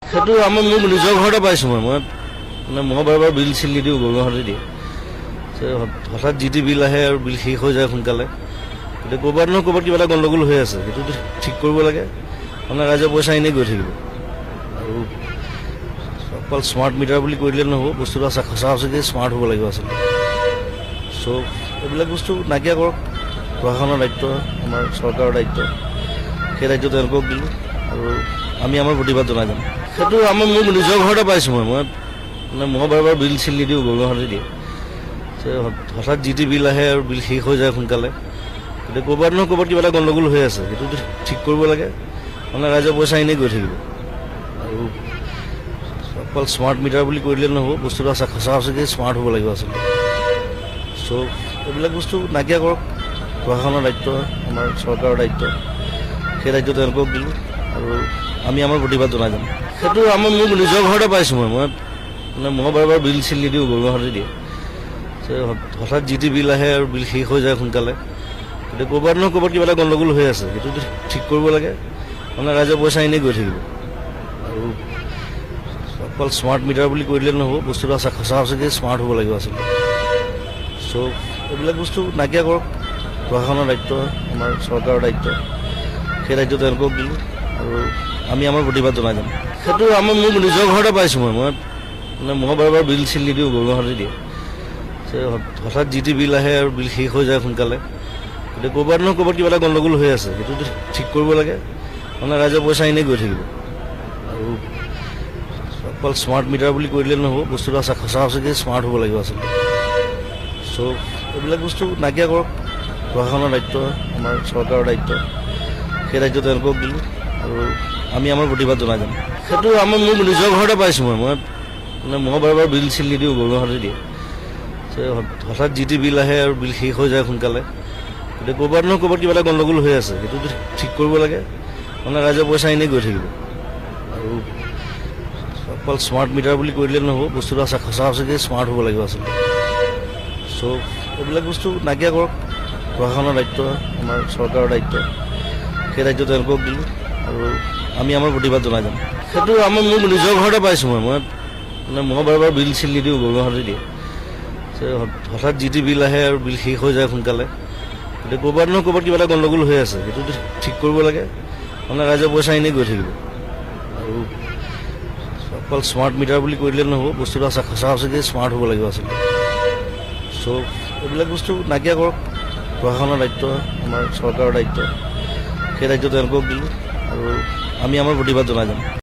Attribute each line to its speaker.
Speaker 1: সেইটো আমাৰ মোৰ নিজৰ ঘৰতে পাইছোঁ মই মানে মই বাৰে বিল চিল নিদিওঁ গৰুহঁতে দিয়ে হঠাৎ যি টি বিল আহে আৰু বিল শেষ হৈ যায় সোনকালে গতিকে ক'ৰবাত নহয় ক'ৰবাত কিবা এটা গণ্ডগোল হৈ আছে সেইটো ঠিক কৰিব লাগে মানে ৰাইজে পইচা এনেই গৈ থাকিব আৰু অকল স্মাৰ্ট মিটাৰ বুলি কৈ দিলে নহ'ব বস্তুটো সঁচা সঁচাকৈ স্মাৰ্ট হ'ব লাগিব আচলতে চ' এইবিলাক বস্তু নাইকিয়া কৰক প্ৰশাসনৰ দায়িত্ব আমাৰ চৰকাৰৰ দায়িত্ব সেই দায়িত্ব তেওঁলোকক দিলোঁ আৰু আমি আমাৰ প্ৰতিবাদ জনাই যাম সেইটো আমাৰ মোৰ নিজৰ ঘৰতে পাইছোঁ মই মানে মই বাৰে বিল চিল নিদিওঁ গৰুহঁতে দিয়ে হঠাৎ যি টি বিল আহে আৰু বিল শেষ হৈ যায় সোনকালে গতিকে ক'ৰবাত নহয় ক'ৰবাত কিবা এটা গণ্ডগোল হৈ আছে সেইটো ঠিক কৰিব লাগে মানে ৰাইজে পইচা এনেই গৈ থাকিব আৰু অকল স্মাৰ্ট মিটাৰ বুলি কৈ দিলে নহ'ব বস্তুটো সঁচা সঁচাকৈ স্মাৰ্ট হ'ব লাগিব আচলতে চ' এইবিলাক বস্তু নাইকিয়া কৰক প্ৰশাসনৰ দায়িত্ব আমাৰ চৰকাৰৰ দায়িত্ব সেই দায়িত্ব তেওঁলোকক দিলোঁ আৰু আমি আমাৰ প্ৰতিবাদ জনাই যাম সেইটো আমাৰ মোৰ নিজৰ ঘৰতে পাইছোঁ মই মানে মই বাৰে বিল চিল নিদিওঁ গৰুহঁতে দিয়ে হঠাৎ যি টি বিল আহে আৰু বিল শেষ হৈ যায় সোনকালে গতিকে ক'ৰবাত নহয় ক'ৰবাত কিবা এটা গণ্ডগোল হৈ আছে সেইটো ঠিক কৰিব লাগে মানে ৰাইজে পইচা এনেই গৈ থাকিব আৰু অকল স্মাৰ্ট মিটাৰ বুলি কৈ দিলে নহ'ব বস্তুটো সঁচা সঁচাকৈ স্মাৰ্ট হ'ব লাগিব আচলতে চ' এইবিলাক বস্তু নাইকিয়া কৰক প্ৰশাসনৰ দায়িত্ব আমাৰ চৰকাৰৰ দায়িত্ব সেই দায়িত্ব তেওঁলোকক দিলোঁ আৰু আমি আমাৰ প্ৰতিবাদ জনাই যাম সেইটো আমাৰ মোৰ নিজৰ ঘৰতে পাইছোঁ মই মানে মই বাৰে বিল চিল নিদিওঁ গৰুহঁতে দিয়ে হঠাৎ যি টি বিল আহে আৰু বিল শেষ হৈ যায় সোনকালে গতিকে ক'ৰবাত নহয় ক'ৰবাত কিবা এটা গণ্ডগোল হৈ আছে সেইটো ঠিক কৰিব লাগে মানে ৰাইজে পইচা এনেই গৈ থাকিব আৰু অকল স্মাৰ্ট মিটাৰ বুলি কৈ দিলে নহ'ব বস্তুটো সঁচা সঁচাকৈ স্মাৰ্ট হ'ব লাগিব আচলতে চ' এইবিলাক বস্তু নাইকিয়া কৰক প্ৰশাসনৰ দায়িত্ব আমাৰ চৰকাৰৰ দায়িত্ব সেই দায়িত্ব তেওঁলোকক দিলোঁ আৰু আমি আমাৰ প্ৰতিবাদ জনাই যাম সেইটো আমাৰ মোৰ নিজৰ ঘৰতে পাইছোঁ মই মানে মই বাৰে বিল চিল নিদিওঁ গৰুহঁতে দিয়ে হঠাৎ যি টি বিল আহে আৰু বিল শেষ হৈ যায় সোনকালে গতিকে ক'ৰবাত নহয় ক'ৰবাত কিবা এটা গণ্ডগোল হৈ আছে সেইটো ঠিক কৰিব লাগে মানে ৰাইজে পইচা এনেই গৈ থাকিব আৰু অকল স্মাৰ্ট মিটাৰ বুলি কৈ দিলে নহ'ব বস্তুটো সঁচা সঁচাকৈ স্মাৰ্ট হ'ব লাগিব আচলতে চ' এইবিলাক বস্তু নাইকিয়া কৰক প্ৰশাসনৰ দায়িত্ব আমাৰ চৰকাৰৰ দায়িত্ব সেই দায়িত্ব তেওঁলোকক দিলোঁ আৰু আমি আমাৰ প্ৰতিবাদ জনাই যাম সেইটো আমাৰ মোৰ নিজৰ ঘৰতে পাইছোঁ মই মানে মই বাৰে বিল চিল নিদিওঁ গৰুহঁতে দিয়ে হঠাৎ যি টি বিল আহে আৰু বিল শেষ হৈ যায় সোনকালে গতিকে ক'ৰবাত নহয় ক'ৰবাত কিবা এটা গণ্ডগোল হৈ আছে সেইটো ঠিক কৰিব লাগে মানে ৰাইজে পইচা এনেই গৈ থাকিব আৰু অকল স্মাৰ্ট মিটাৰ বুলি কৈ দিলে নহ'ব বস্তুটো সঁচা সঁচাকৈ স্মাৰ্ট হ'ব লাগিব আচলতে চ' এইবিলাক বস্তু নাইকিয়া কৰক প্ৰশাসনৰ দায়িত্ব আমাৰ চৰকাৰৰ দায়িত্ব সেই দায়িত্ব তেওঁলোকক দিলোঁ আৰু আমি আমাৰ প্ৰতিবাদ জনাই যাম